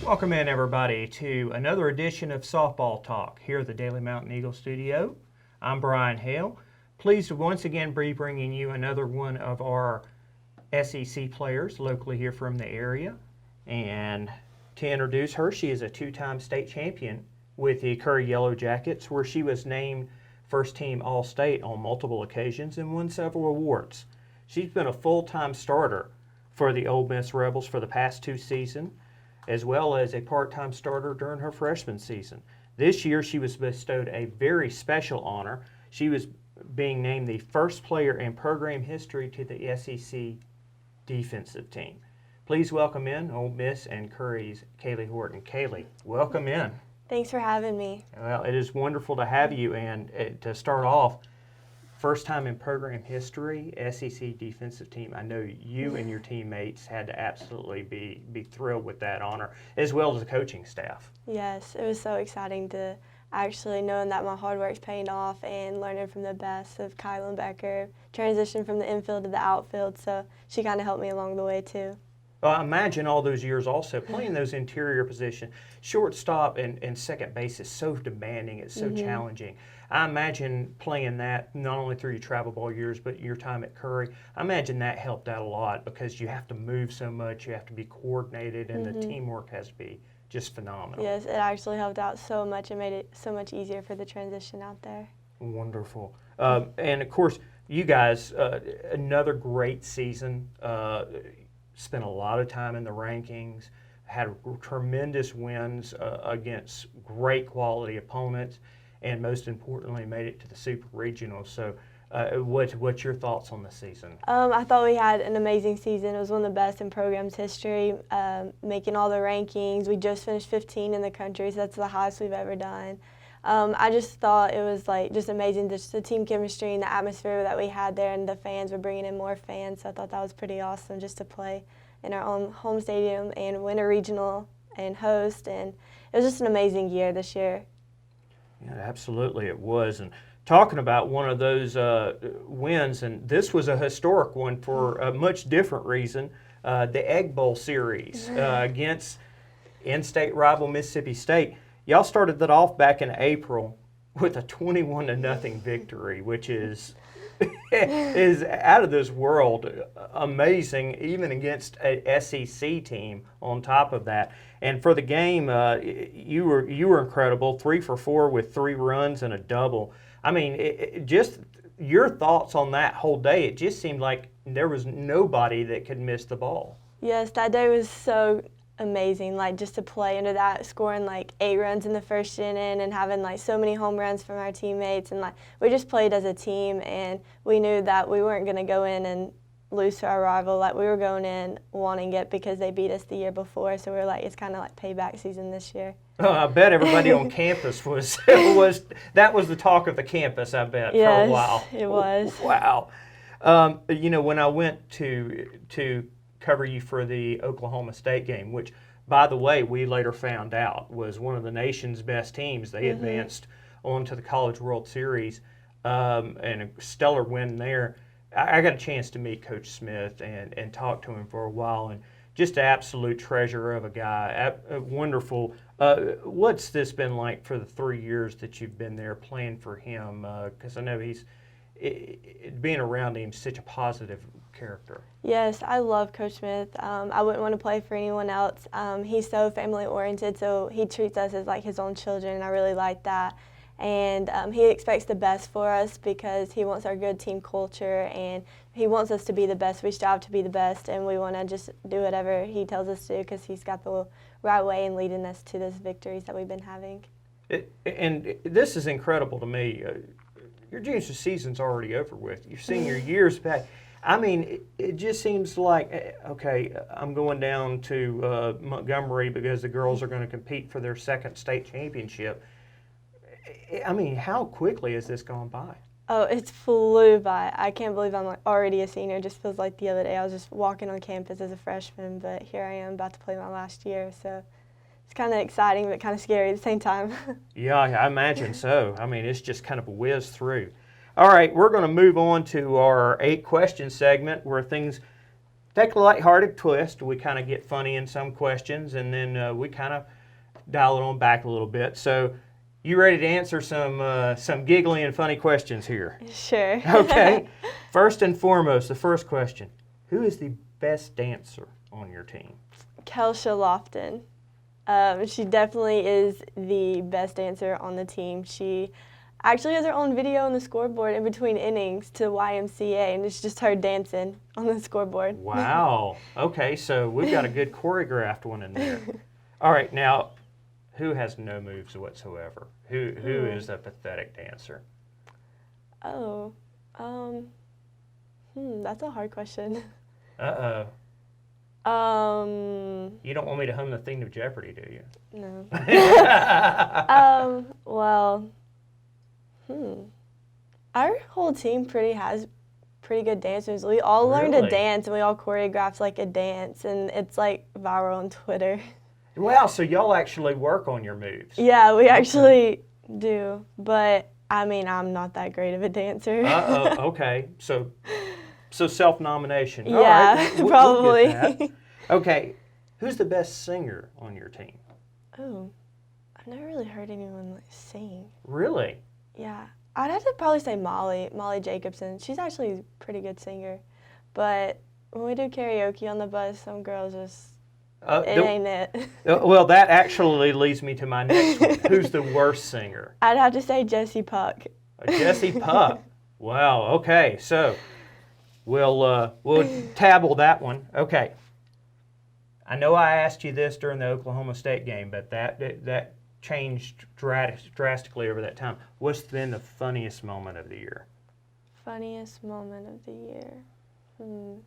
Welcome in, everybody, to another edition of Softball Talk here at the Daily Mountain Eagle Studio. I'm Brian Hale. Pleased to once again be bringing you another one of our SEC players locally here from the area. And to introduce her, she is a two-time state champion with the Curry Yellow Jackets, where she was named first-team All-State on multiple occasions and won several awards. She's been a full-time starter for the Ole Miss Rebels for the past two seasons, as well as a part-time starter during her freshman season. This year, she was bestowed a very special honor. She was being named the first player in program history to the SEC defensive team. Please welcome in Ole Miss and Curry's Kaylee Horton. Kaylee, welcome in. Thanks for having me. Well, it is wonderful to have you, and to start off, first time in program history, SEC defensive team. I know you and your teammates had to absolutely be thrilled with that honor, as well as the coaching staff. Yes, it was so exciting to actually knowing that my hard work's paying off and learning from the best of Kylan Becker, transition from the infield to the outfield, so she kind of helped me along the way too. Well, imagine all those years also playing those interior positions. Shortstop and second base is so demanding, it's so challenging. I imagine playing that not only through your travel ball years, but your time at Curry. I imagine that helped out a lot because you have to move so much, you have to be coordinated, and the teamwork has to be just phenomenal. Yes, it actually helped out so much and made it so much easier for the transition out there. Wonderful. And of course, you guys, another great season. Spent a lot of time in the rankings, had tremendous wins against great quality opponents, and most importantly, made it to the Super Regional. So what's your thoughts on the season? I thought we had an amazing season. It was one of the best in program's history, making all the rankings. We just finished 15 in the country, so that's the highest we've ever done. I just thought it was just amazing, just the team chemistry and the atmosphere that we had there, and the fans were bringing in more fans, so I thought that was pretty awesome just to play in our own home stadium and win a regional and host, and it was just an amazing year this year. Yeah, absolutely it was. And talking about one of those wins, and this was a historic one for a much different reason, the Egg Bowl series against in-state rival Mississippi State. Y'all started that off back in April with a 21-0 victory, which is out of this world, amazing, even against a SEC team on top of that. And for the game, you were incredible, 3 for 4 with 3 runs and a double. I mean, just your thoughts on that whole day. It just seemed like there was nobody that could miss the ball. Yes, that day was so amazing, just to play under that, scoring 8 runs in the first inning and having so many home runs from our teammates, and we just played as a team, and we knew that we weren't going to go in and lose to our rival. We were going in wanting it because they beat us the year before, so we were it's kind of payback season this year. Oh, I bet everybody on campus that was the talk of the campus, I bet, for a while. Yes, it was. Wow. When I went to cover you for the Oklahoma State game, which, by the way, we later found out was one of the nation's best teams. They advanced on to the College World Series, and a stellar win there. I got a chance to meet Coach Smith and talk to him for a while, and just an absolute treasure of a guy, wonderful. What's this been like for the 3 years that you've been there playing for him? Because I know being around him is such a positive character. Yes, I love Coach Smith. I wouldn't want to play for anyone else. He's so family-oriented, so he treats us as his own children, and I really like that. And he expects the best for us because he wants our good team culture, and he wants us to be the best. We strive to be the best, and we want to just do whatever he tells us to do because he's got the right way in leading us to those victories that we've been having. And this is incredible to me. Your junior season's already over with. Your senior year's back. I mean, it just seems like, okay, I'm going down to Montgomery because the girls are going to compete for their second state championship. I mean, how quickly has this gone by? Oh, it's flew by. I can't believe I'm already a senior. It just feels like the other day I was just walking on campus as a freshman, but here I am about to play my last year. So it's kind of exciting but kind of scary at the same time. Yeah, I imagine so. I mean, it's just kind of a whiz through. All right, we're going to move on to our 8-question segment where things take a lighthearted twist. We kind of get funny in some questions, and then we kind of dial it on back a little bit. So, you ready to answer some giggly and funny questions here? Sure. Okay. First and foremost, the first question: who is the best dancer on your team? Kelsha Lofton. She definitely is the best dancer on the team. She actually has her own video on the scoreboard in between innings to YMCA, and it's just her dancing on the scoreboard. Wow. Okay, so we've got a good choreographed one in there. All right, now, who has no moves whatsoever? Who is a pathetic dancer? Oh, that's a hard question. Uh-oh. Um, You don't want me to hum the theme of Jeopardy, do you? no. Well, our whole team has pretty good dancers. We all learned to Really? dance, and we all choreographed like a dance, and it's like viral on Twitter. Wow, so y'all actually work on your moves. Yeah, we actually do, but I mean, I'm not that great of a dancer. Uh-oh, okay. So self-nomination. All Yeah, right, probably. We'll get that. Okay, who's the best singer on your team? Oh, I've never really heard anyone like sing. Really? Yeah, I'd have to probably say Molly Jacobson. She's actually a pretty good singer, but when we do karaoke on the bus, some girls just, it ain't it. Well, that actually leads me to my next one. Who's the worst singer? I'd have to say Jessie Puck. Jessie Puck. Wow, okay, so we'll tabble that one. Okay. I know I asked you this during the Oklahoma State game, but that changed drastically over that time. What's been the funniest moment of the year? Funniest moment of the year? I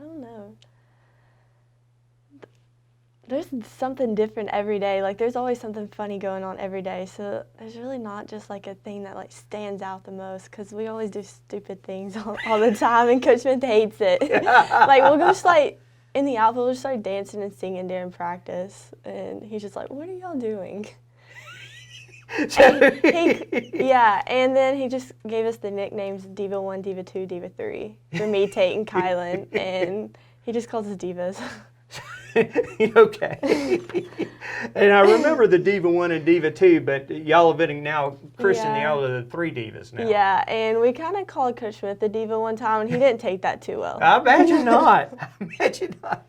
don't know. There's something different every day. Like, there's always something funny going on every day. So there's really not just like a thing that like stands out the most, because we always do stupid things all the time, and Coach Smith hates it. Like, we'll go just like in the outfield, we'll just start dancing and singing during practice, and he's just like, "What are y'all doing?" Yeah, and then he just gave us the nicknames Diva 1, Diva 2, Diva 3 for me, Tate, and Kylan, and he just calls us divas. Okay. And I remember the Diva 1 and Diva 2, but y'all have been now christening y'all are the 3 divas now. Yeah, and we kind of called Coach Smith the Diva one time, and he didn't take that too well. I imagine not. I imagine not.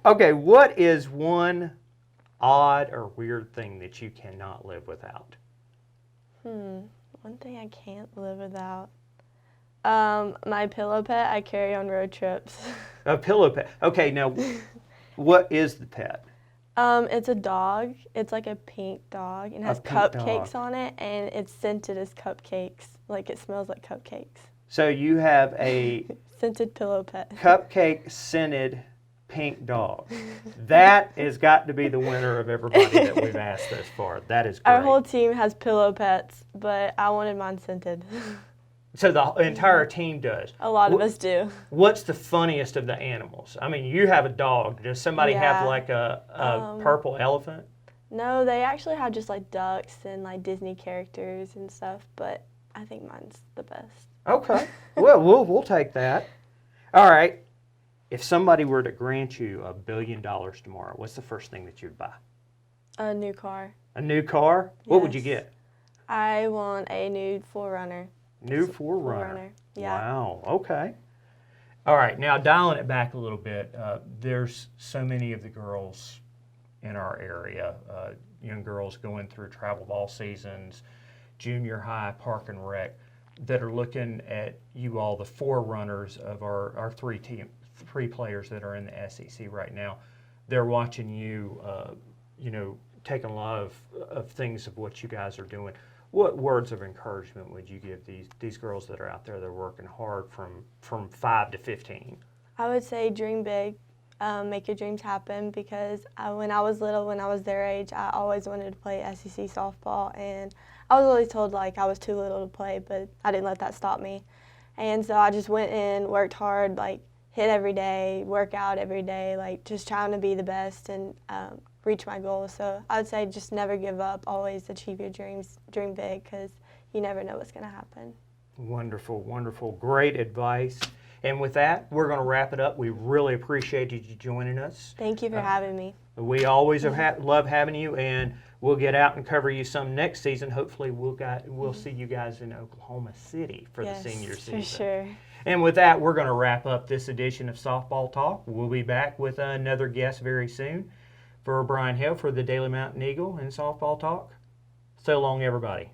Okay, what is one odd or weird thing that you cannot live without? One thing I can't live without. My pillow pet I carry on road trips. A pillow pet. Okay, now what is the pet? It's a dog. It's like a pink dog, and has pink cupcakes dog. on it, and it's scented as cupcakes. Like, it smells like cupcakes. So you have a Scented pillow pet. cupcake scented pink dog. That has got to be the winner of everybody that we've asked thus far. That is great. Our whole team has pillow pets, but I wanted mine scented. So the entire team does. A lot of us do. What's the funniest of the animals? I mean, you have a dog. Does somebody have Yeah. like a purple elephant? No, they actually have just like ducks and like Disney characters and stuff, but I think mine's the best. Okay. Well, we'll take that. All right. If somebody were to grant you $1 billion tomorrow, what's the first thing that you'd buy? A new car. A new car? What would you Yes. get? I want a new 4Runner. New 4Runner. Yeah. Wow. Okay. All right. Now, dialing it back a little bit, there's so many of the girls in our area, young girls going through travel ball seasons, junior high, park and rec, that are looking at you all, the 4Runners of our three players that are in the SEC right now. They're watching you, taking a lot of things of what you guys are doing. What words of encouragement would you give these girls that are out there that are working hard from 5 to 15? I would say dream big, make your dreams happen, because when I was little, when I was their age, I always wanted to play SEC softball, and I was always told like I was too little to play, but I didn't let that stop me. And so I just went in, worked hard, like hit every day, work out every day, like just trying to be the best and reach my goals. So I would say just never give up, always achieve your dreams, dream big, because you never know what's going to happen. Wonderful, wonderful. Great advice. And with that, we're going to wrap it up. We really appreciated you joining us. Thank you for having me. We always love having you, and we'll get out and cover you some next season. Hopefully, we'll see you guys in Oklahoma City for the senior season. For sure. And with that, we're going to wrap up this edition of Softball Talk. We'll be back with another guest very soon. For Brian Hale for the Daily Mountain Eagle and Softball Talk, so long, everybody.